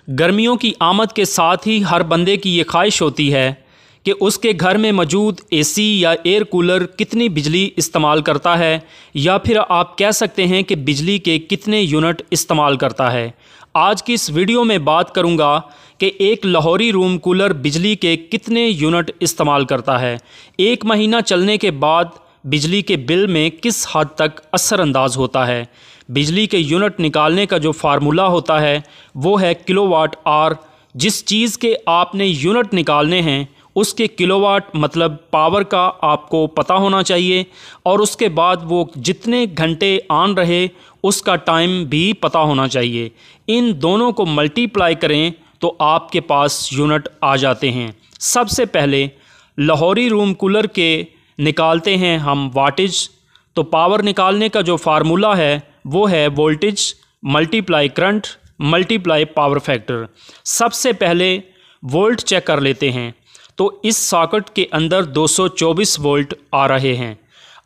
गर्मियों की आमद के साथ ही हर बंदे की ये ख्वाहिश होती है कि उसके घर में मौजूद एसी या एयर कूलर कितनी बिजली इस्तेमाल करता है, या फिर आप कह सकते हैं कि बिजली के कितने यूनिट इस्तेमाल करता है। आज की इस वीडियो में बात करूंगा कि एक लाहौरी रूम कूलर बिजली के कितने यूनिट इस्तेमाल करता है। एक महीना चलने के बाद बिजली के बिल में किस हद तक असरअंदाज होता है। बिजली के यूनिट निकालने का जो फार्मूला होता है वो है किलोवाट आवर। जिस चीज़ के आपने यूनिट निकालने हैं उसके किलोवाट मतलब पावर का आपको पता होना चाहिए, और उसके बाद वो जितने घंटे ऑन रहे उसका टाइम भी पता होना चाहिए। इन दोनों को मल्टीप्लाई करें तो आपके पास यूनिट आ जाते हैं। सबसे पहले लाहौरी रूम कूलर के निकालते हैं हम वाटेज। तो पावर निकालने का जो फार्मूला है वो है voltage multiply current multiply power factor. सबसे पहले वोल्ट चेक कर लेते हैं। तो इस सॉकेट के अंदर 224 वोल्ट आ रहे हैं।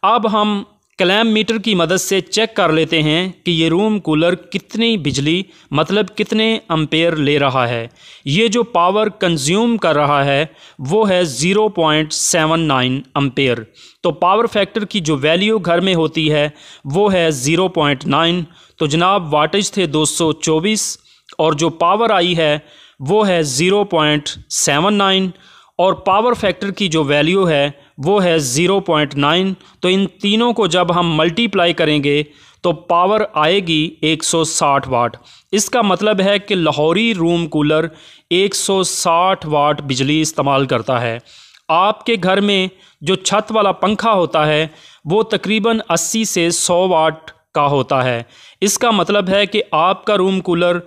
अब हम क्लैम्प मीटर की मदद से चेक कर लेते हैं कि ये रूम कूलर कितनी बिजली मतलब कितने एम्पेयर ले रहा है। ये जो पावर कंज्यूम कर रहा है वो है 0.79 एम्पेयर। तो पावर फैक्टर की जो वैल्यू घर में होती है वो है 0.9। तो जनाब वाटेज थे 224 और जो पावर आई है वो है 0.79, और पावर फैक्टर की जो वैल्यू है वो है 0.9। तो इन तीनों को जब हम मल्टीप्लाई करेंगे तो पावर आएगी 160 वाट। इसका मतलब है कि लाहौरी रूम कूलर 160 वाट बिजली इस्तेमाल करता है। आपके घर में जो छत वाला पंखा होता है वो तकरीबन 80 से 100 वाट का होता है। इसका मतलब है कि आपका रूम कूलर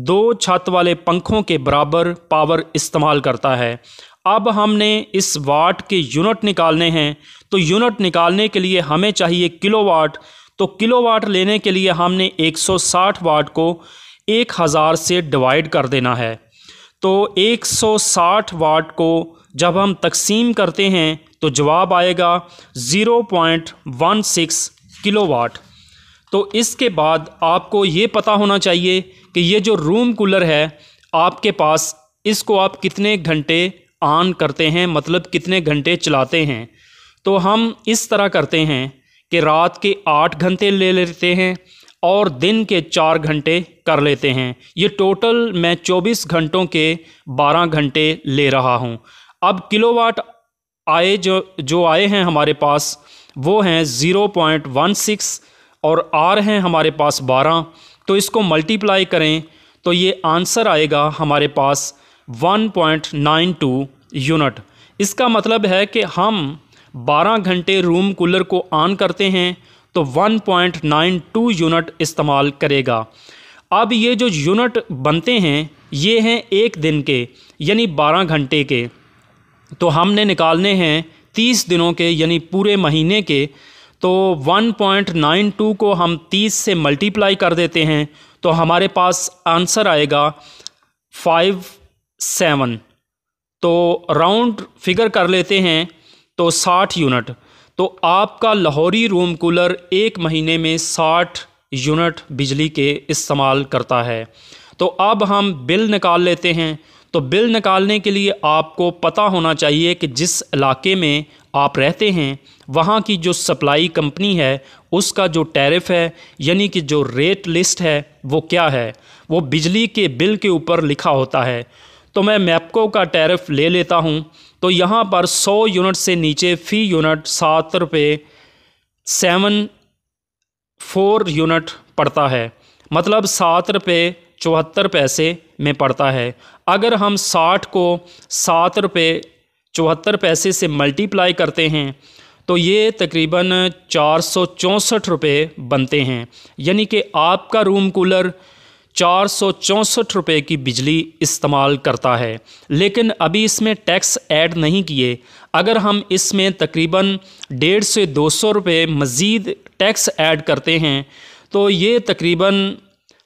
2 छत वाले पंखों के बराबर पावर इस्तेमाल करता है। अब हमने इस वाट के यूनिट निकालने हैं। तो यूनिट निकालने के लिए हमें चाहिए किलोवाट। तो किलोवाट लेने के लिए हमने 160 वाट को 1000 से डिवाइड कर देना है। तो 160 वाट को जब हम तकसीम करते हैं तो जवाब आएगा 0.16 किलोवाट। तो इसके बाद आपको ये पता होना चाहिए कि ये जो रूम कूलर है आपके पास, इसको आप कितने घंटे ऑन करते हैं मतलब कितने घंटे चलाते हैं। तो हम इस तरह करते हैं कि रात के 8 घंटे ले लेते हैं और दिन के 4 घंटे कर लेते हैं। ये टोटल मैं 24 घंटों के 12 घंटे ले रहा हूँ। अब किलोवाट आए जो आए हैं हमारे पास वो हैं 0.16 और आर हैं हमारे पास 12। तो इसको मल्टीप्लाई करें तो ये आंसर आएगा हमारे पास 1.92 यूनिट। इसका मतलब है कि हम 12 घंटे रूम कूलर को ऑन करते हैं तो 1.92 यूनिट इस्तेमाल करेगा। अब ये जो यूनिट बनते हैं ये हैं एक दिन के यानी 12 घंटे के। तो हमने निकालने हैं 30 दिनों के यानी पूरे महीने के। तो 1.92 को हम 30 से मल्टीप्लाई कर देते हैं तो हमारे पास आंसर आएगा 57। तो राउंड फिगर कर लेते हैं तो 60 यूनिट। तो आपका लाहौरी रूम कूलर एक महीने में 60 यूनिट बिजली के इस्तेमाल करता है। तो अब हम बिल निकाल लेते हैं। तो बिल निकालने के लिए आपको पता होना चाहिए कि जिस इलाके में आप रहते हैं वहाँ की जो सप्लाई कंपनी है उसका जो टैरिफ है यानी कि जो रेट लिस्ट है वो क्या है, वो बिजली के बिल के ऊपर लिखा होता है। तो मैं मैप्को का टैरिफ ले लेता हूँ। तो यहाँ पर 100 यूनिट से नीचे फ़ी यूनिट 7 रुपये 74 यूनिट पड़ता है, मतलब 7 रुपये 74 पैसे में पड़ता है। अगर हम 60 को 7 रुपये 74 पैसे से मल्टीप्लाई करते हैं तो ये तकरीबन 464 रुपये बनते हैं, यानी कि आपका रूम कूलर 464 रुपये की बिजली इस्तेमाल करता है। लेकिन अभी इसमें टैक्स ऐड नहीं किए। अगर हम इसमें तकरीबन 150 से 200 रुपये मज़ीद टैक्स ऐड करते हैं तो ये तकरीबन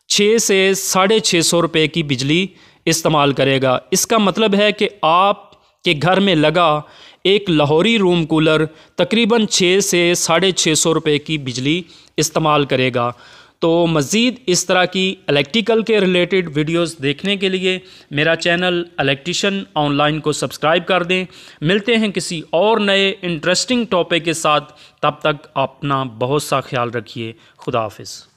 6 से 650 रुपये की बिजली इस्तेमाल करेगा। इसका मतलब है कि आपके घर में लगा एक लाहौरी रूम कूलर तकरीबन 6 से 650 रुपये की बिजली इस्तेमाल करेगा। तो मज़ीद इस तरह की इलेक्ट्रिकल के रिलेटेड वीडियोस देखने के लिए मेरा चैनल इलेक्ट्रिशियन ऑनलाइन को सब्सक्राइब कर दें। मिलते हैं किसी और नए इंटरेस्टिंग टॉपिक के साथ, तब तक अपना बहुत सा ख्याल रखिए। खुदा हाफिज़।